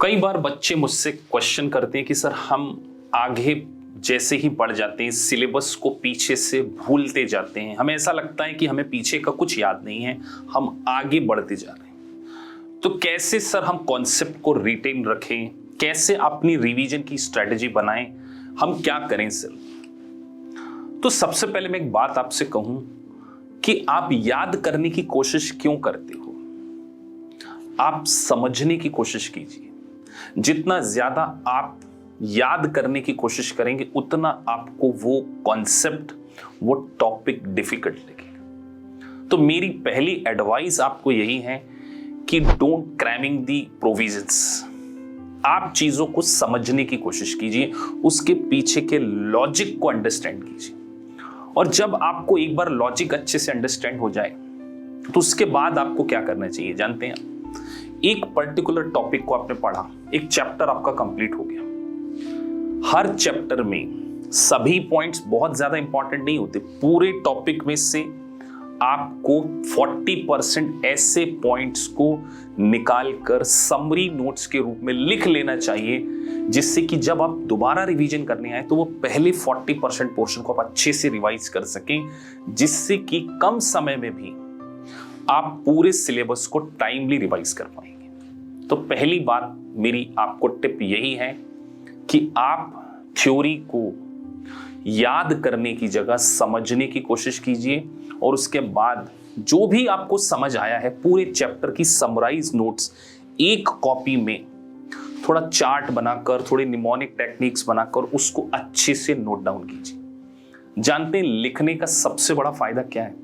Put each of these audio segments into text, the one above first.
कई बार बच्चे मुझसे क्वेश्चन करते हैं कि सर हम आगे जैसे ही बढ़ जाते हैं सिलेबस को पीछे से भूलते जाते हैं, हमें ऐसा लगता है कि हमें पीछे का कुछ याद नहीं है, हम आगे बढ़ते जा रहे हैं। तो कैसे सर हम कॉन्सेप्ट को रिटेन रखें, कैसे अपनी रिवीजन की स्ट्रेटजी बनाएं, हम क्या करें सर? तो सबसे पहले मैं एक बात आपसे कहूं कि आप याद करने की कोशिश क्यों करते हो? आप समझने की कोशिश कीजिए। जितना ज्यादा आप याद करने की कोशिश करेंगे उतना आपको वो कॉन्सेप्ट, वो टॉपिक डिफिकल्ट लगेगा। तो मेरी पहली एडवाइस आपको यही है कि डोंट क्रैमिंग दी प्रोविजंस। आप चीजों को समझने की कोशिश कीजिए, उसके पीछे के लॉजिक को अंडरस्टैंड कीजिए। और जब आपको एक बार लॉजिक अच्छे से अंडरस्टैंड हो जाए तो उसके बाद आपको क्या करना चाहिए जानते हैं? एक पर्टिकुलर टॉपिक को आपने पढ़ा, एक चैप्टर आपका कंप्लीट हो गया। हर चैप्टर में सभी पॉइंट्स बहुत ज्यादा इंपॉर्टेंट नहीं होते। पूरे टॉपिक में से आपको 40% ऐसे पॉइंट्स को निकालकर समरी नोट्स के रूप में लिख लेना चाहिए, जिससे कि जब आप दोबारा रिवीजन करने आए तो वो पहले 40% पोर्शन को आप अच्छे से रिवाइज कर सकें, जिससे कि कम समय में भी आप पूरे सिलेबस को टाइमली रिवाइज कर पाएंगे। तो पहली बात मेरी आपको टिप यही है कि आप थ्योरी को याद करने की जगह समझने की कोशिश कीजिए, और उसके बाद जो भी आपको समझ आया है पूरे चैप्टर की समराइज नोट्स एक कॉपी में थोड़ा चार्ट बनाकर, थोड़े निमोनिक टेक्निक्स बनाकर उसको अच्छे से नोट डाउन कीजिए। जानते हैं लिखने का सबसे बड़ा फायदा क्या है?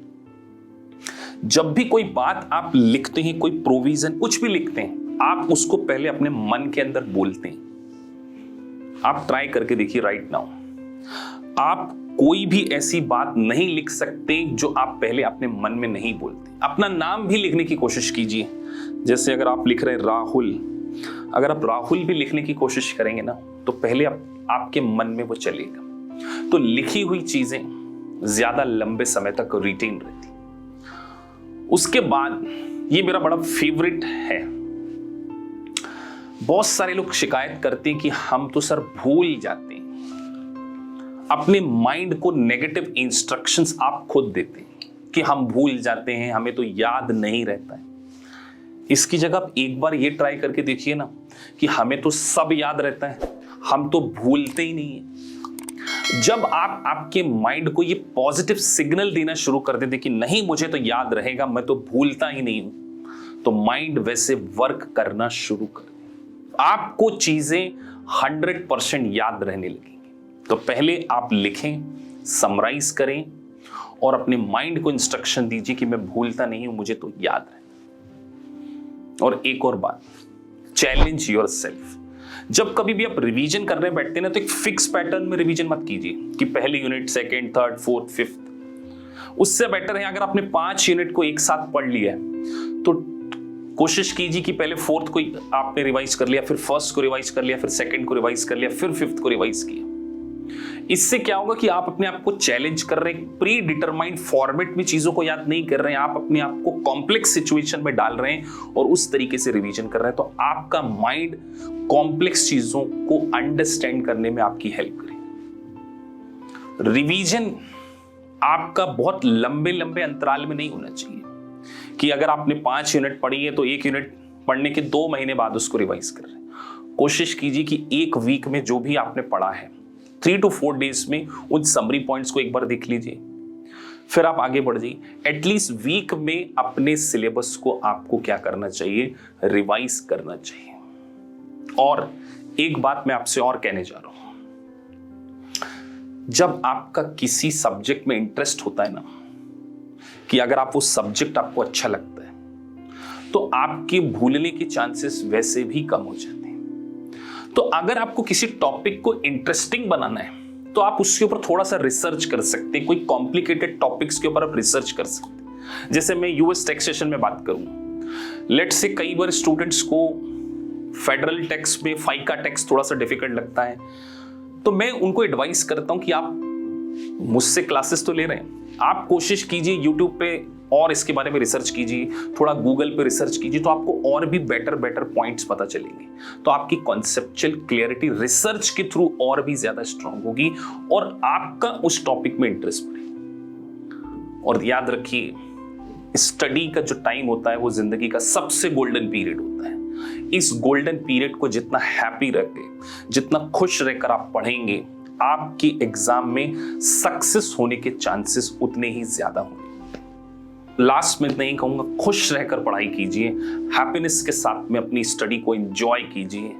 जब भी कोई बात आप लिखते हैं, कोई प्रोविजन कुछ भी लिखते हैं, आप उसको पहले अपने मन के अंदर बोलते हैं। आप ट्राई करके देखिए राइट नाउ। आप कोई भी ऐसी बात नहीं लिख सकते जो आप पहले अपने मन में नहीं बोलते। अपना नाम भी लिखने की कोशिश कीजिए। जैसे अगर आप लिख रहे हैं राहुल, अगर आप राहुल भी लिखने की कोशिश करेंगे ना तो पहले आपके मन में वो चलेगा। तो लिखी हुई चीजें ज्यादा लंबे समय तक रिटेन रहती। उसके बाद ये मेरा बड़ा फेवरेट है, बहुत सारे लोग शिकायत करते हैं कि हम तो सर भूल जाते हैं। अपने माइंड को नेगेटिव इंस्ट्रक्शंस आप खुद देते हैं कि हम भूल जाते हैं, हमें तो याद नहीं रहता है। इसकी जगह आप एक बार ये ट्राई करके देखिए ना कि हमें तो सब याद रहता है, हम तो भूलते ही नहीं है। जब आप आपके माइंड को ये पॉजिटिव सिग्नल देना शुरू कर देते कि नहीं मुझे तो याद रहेगा, मैं तो भूलता ही नहीं हूं, तो माइंड वैसे वर्क करना शुरू कर दे। आपको चीजें 100% याद रहने लगेंगी। तो पहले आप लिखें, समराइज करें और अपने माइंड को इंस्ट्रक्शन दीजिए कि मैं भूलता नहीं हूं, मुझे तो याद है। और एक और बात, चैलेंज योरसेल्फ। जब कभी भी आप रिवीजन करने बैठते हैं ना तो एक फिक्स पैटर्न में रिवीजन मत कीजिए कि पहली unit, second, third, fourth, fifth. उससे बेटर है अगर आपने 5 यूनिट को एक साथ पढ़ लिया है तो कोशिश कीजिए कि पहले फोर्थ को आपने रिवाइज कर लिया, फिर फर्स्ट को रिवाइज कर लिया, फिर सेकंड को रिवाइज कर लिया, फिर फिफ्थ को रिवाइज किया। इससे क्या होगा कि आप अपने आप को चैलेंज कर रहे हैं, प्री डिटरमाइंड फॉर्मेट में चीजों को याद नहीं कर रहे हैं, आप अपने आप को कॉम्प्लेक्स सिचुएशन में डाल रहे हैं और उस तरीके से रिवीजन कर रहे हैं। तो आपका माइंड कॉम्प्लेक्स चीजों को अंडरस्टैंड करने में आपकी हेल्प करेगा। रिवीजन आपका बहुत लंबे लंबे अंतराल में नहीं होना चाहिए कि अगर आपने 5 यूनिट पढ़ी है तो 1 यूनिट पढ़ने के 2 महीने बाद उसको रिवाइज कर रहे हैं। कोशिश कीजिए कि 1 वीक में जो भी आपने पढ़ा है 3 to 4 डेज में उन समरी पॉइंट्स को एक बार देख लीजिए, फिर आप आगे बढ़ जाइए। एटलीस्ट वीक में अपने सिलेबस को आपको क्या करना चाहिए? रिवाइज करना चाहिए। और एक बात मैं आपसे और कहने जा रहा हूं, जब आपका किसी सब्जेक्ट में इंटरेस्ट होता है ना, कि अगर आप वो सब्जेक्ट आपको अच्छा लगता है तो आपके भूलने के चांसेस वैसे भी कम हो जाते हैं। तो अगर आपको किसी टॉपिक को इंटरेस्टिंग बनाना है तो आप उसके ऊपर थोड़ा सा रिसर्च कर सकते हैं। कोई कॉम्प्लिकेटेड टॉपिक्स के ऊपर आप रिसर्च कर सकते हैं। जैसे मैं यूएस टैक्सेशन में बात करूं, लेट्स से कई बार स्टूडेंट्स को फेडरल टैक्स में फाइका टैक्स थोड़ा सा डिफिकल्ट लगता है, तो मैं उनको एडवाइस करता हूं कि आप मुझसे क्लासेस तो ले रहे हैं, आप कोशिश कीजिए यूट्यूब पे और इसके बारे में रिसर्च कीजिए, थोड़ा गूगल पे रिसर्च कीजिए, तो आपको और भी बेटर पॉइंट्स पता चलेंगे। तो आपकी कॉन्सेप्चुअल क्लियरिटी रिसर्च के थ्रू और भी ज्यादा स्ट्रांग होगी और आपका उस टॉपिक में इंटरेस्ट बढ़ेगा। और याद रखिए, स्टडी का जो टाइम होता है वो जिंदगी का सबसे गोल्डन पीरियड होता है। इस गोल्डन पीरियड को जितना हैप्पी रह के, जितना खुश रहकर आप पढ़ेंगे, आपकी एग्जाम में सक्सेस होने के चांसेस उतने ही ज्यादा होंगे। लास्ट में नहीं कहूंगा, खुश रहकर पढ़ाई कीजिए, हैप्पीनेस के साथ में अपनी स्टडी को एंजॉय कीजिए।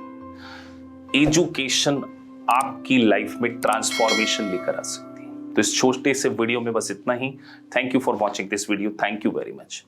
एजुकेशन आपकी लाइफ में ट्रांसफॉर्मेशन लेकर आ सकती है। तो इस छोटे से वीडियो में बस इतना ही। Thank you for watching this video. Thank you very much.